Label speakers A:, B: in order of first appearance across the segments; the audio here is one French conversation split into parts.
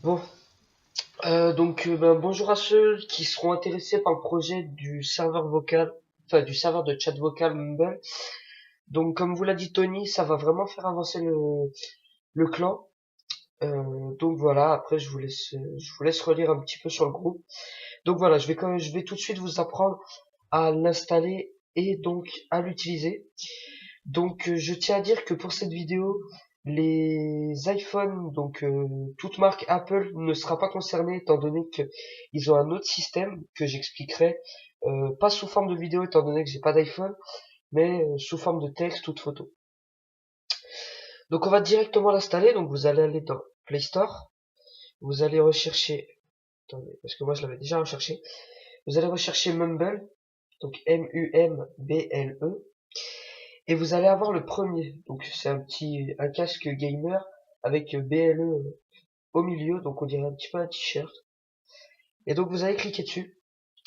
A: Bon, bonjour à ceux qui seront intéressés par le projet du serveur vocal, enfin du serveur de chat vocal Mumble. Donc, comme vous l'a dit Tony, ça va vraiment faire avancer le clan. Donc voilà, après je vous laisse relire un petit peu sur le groupe. Donc voilà, je vais tout de suite vous apprendre à l'installer et donc à l'utiliser. Donc je tiens à dire que pour cette vidéo, les iPhones, toute marque Apple ne sera pas concernée étant donné qu'ils ont un autre système que j'expliquerai, pas sous forme de vidéo étant donné que j'ai pas d'iPhone, mais sous forme de texte ou de photo. Donc on va directement l'installer, donc vous allez aller dans Play Store, vous allez rechercher, attendez, parce que moi je l'avais déjà recherché, vous allez rechercher Mumble, donc Mumble, et vous allez avoir le premier. Donc c'est un casque gamer avec BLE au milieu, donc on dirait un petit peu un t-shirt. Et donc vous allez cliquer dessus,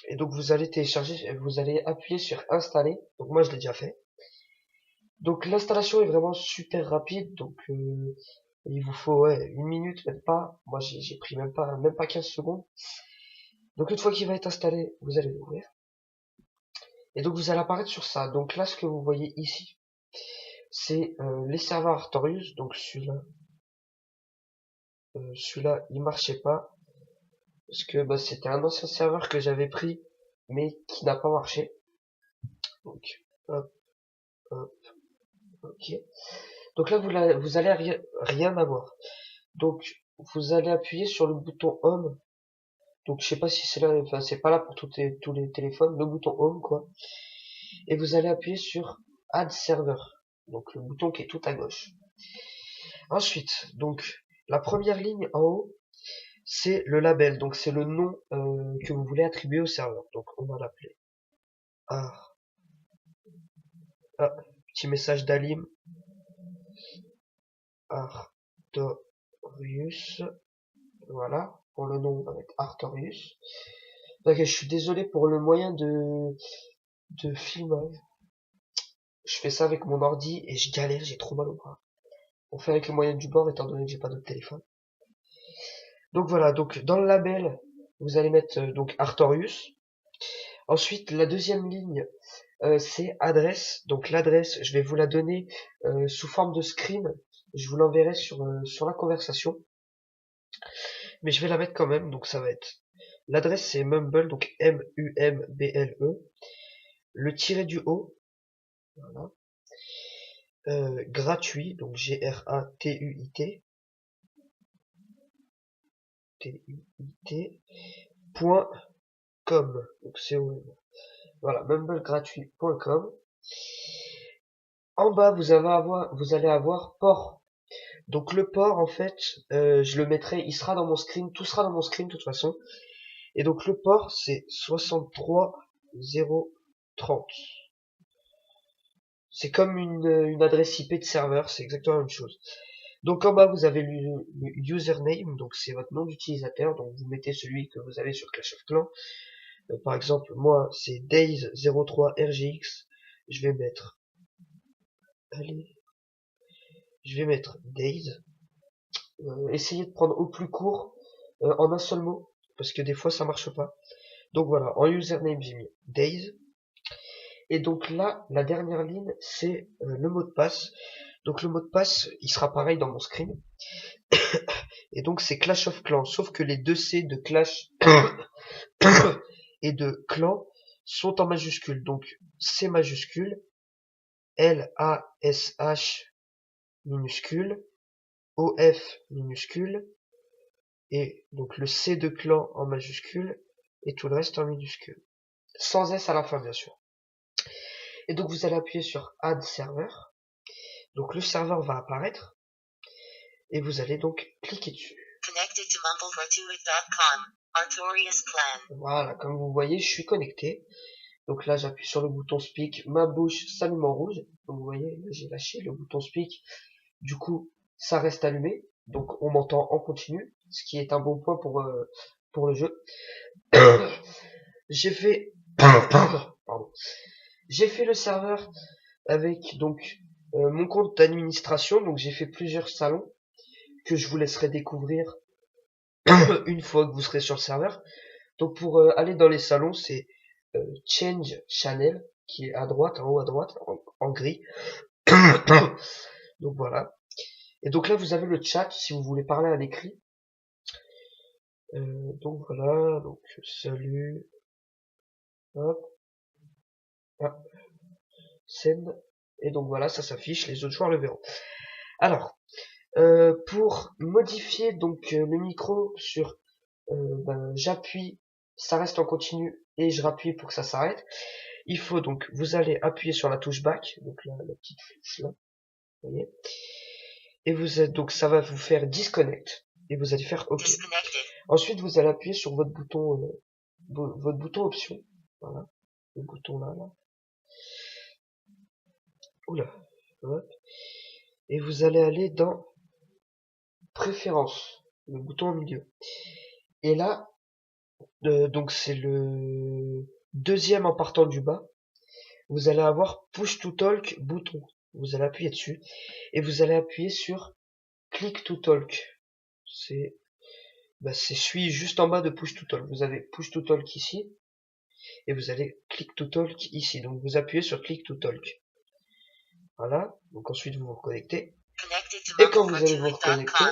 A: et donc vous allez télécharger, vous allez appuyer sur installer. Donc moi je l'ai déjà fait. Donc l'installation est vraiment super rapide, il vous faut une minute, même pas. Moi j'ai pris même pas 15 secondes. Donc une fois qu'il va être installé, vous allez l'ouvrir. Et donc vous allez apparaître sur ça. Donc là ce que vous voyez ici, c'est les serveurs Artorius. Donc celui-là il marchait pas parce que c'était un ancien serveur que j'avais pris mais qui n'a pas marché. Donc hop, hop, ok. Donc là vous allez rien avoir. Donc vous allez appuyer sur le bouton Home. Donc je sais pas si c'est là, enfin c'est pas là pour tous les téléphones, le bouton Home quoi. Et vous allez appuyer sur Add Server. Donc le bouton qui est tout à gauche. Ensuite, donc la première ligne en haut, c'est le label, donc c'est le nom que vous voulez attribuer au serveur. Donc on va l'appeler Ar. Ah, petit message d'Alim. Artorius. Voilà, pour le nom, on va mettre Artorius. Ok, je suis désolé pour le moyen de filmage. Je fais ça avec mon ordi et je galère, j'ai trop mal au bras. On fait avec le moyen du bord étant donné que j'ai pas d'autre téléphone. Donc voilà, donc dans le label, vous allez mettre donc Artorius. Ensuite, la deuxième ligne, c'est adresse. Donc l'adresse, je vais vous la donner sous forme de screen. Je vous l'enverrai sur la conversation. Mais je vais la mettre quand même. Donc ça va être l'adresse, c'est Mumble, donc Mumble. Le tiré du haut, voilà. Gratuit, donc Gratuit, T-U-I-T, point com, donc C-O-M. Voilà, mumblegratuit.com. En bas, vous allez avoir port. Donc le port, en fait, je le mettrai, il sera dans mon screen, tout sera dans mon screen de toute façon. Et donc le port, c'est 63030. C'est comme une adresse IP de serveur, c'est exactement la même chose. Donc en bas, vous avez le username, donc c'est votre nom d'utilisateur, donc vous mettez celui que vous avez sur Clash of Clans. Par exemple, moi, c'est Days03RGX. Je vais mettre, allez, je vais mettre Days. Essayez de prendre au plus court, en un seul mot, parce que des fois ça marche pas. Donc voilà, en username j'ai mis Days. Et donc là, la dernière ligne, c'est le mot de passe. Donc le mot de passe, il sera pareil dans mon screen. Et donc c'est Clash of Clans, sauf que les deux C de Clash et de Clan sont en majuscule. Donc C majuscule, L-A-S-H minuscule, O-F minuscule, et donc le C de Clan en majuscule, et tout le reste en minuscule. Sans S à la fin, bien sûr. Et donc vous allez appuyer sur Add Server. Donc le serveur va apparaître, et vous allez donc cliquer dessus. Voilà, comme vous voyez, je suis connecté. Donc là, j'appuie sur le bouton speak, ma bouche s'allume en rouge. Donc vous voyez, j'ai lâché le bouton speak. Du coup, ça reste allumé. Donc on m'entend en continu, ce qui est un bon point pour le jeu. J'ai fait, pardon. J'ai fait le serveur avec donc mon compte d'administration. Donc j'ai fait plusieurs salons que je vous laisserai découvrir une fois que vous serez sur le serveur. Donc pour aller dans les salons, c'est Change Channel qui est à droite, en haut à droite, en gris. Donc voilà. Et donc là vous avez le chat si vous voulez parler à l'écrit. Donc voilà, donc salut, hop, ah, send, et donc voilà, ça s'affiche, les autres joueurs le verront. Alors, pour modifier donc le micro sur j'appuie, ça reste en continu et je rappuie pour que ça s'arrête. Il faut donc, vous allez appuyer sur la touche back, donc la petite flèche là, vous voyez, et vous êtes, donc ça va vous faire disconnect et vous allez faire OK. Ensuite, vous allez appuyer sur votre bouton option, voilà, le bouton là, oula, hop, et vous allez aller dans préférences, le bouton au milieu. Et là, donc c'est le deuxième en partant du bas. Vous allez avoir Push to Talk bouton. Vous allez appuyer dessus et vous allez appuyer sur Click to Talk. C'est celui juste en bas de Push to Talk. Vous avez Push to Talk ici et vous allez Click to Talk ici. Donc vous appuyez sur Click to Talk. Voilà. Donc ensuite vous vous reconnectez. Et quand vous allez vous reconnecter,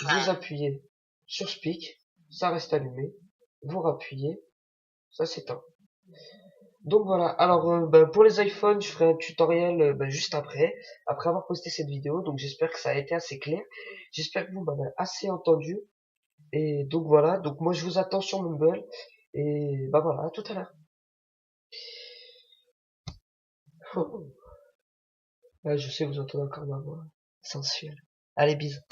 A: vous appuyez sur Speak. Ça reste allumé. Vous rappuyez. Ça s'éteint. Donc voilà, alors pour les iPhones, je ferai un tutoriel juste après avoir posté cette vidéo, donc j'espère que ça a été assez clair, j'espère que vous m'avez assez entendu, et donc voilà, donc moi je vous attends sur Mumble, et bah voilà, à tout à l'heure. Ouais, je sais, vous entendez encore ma voix sensuelle. Allez, bisous.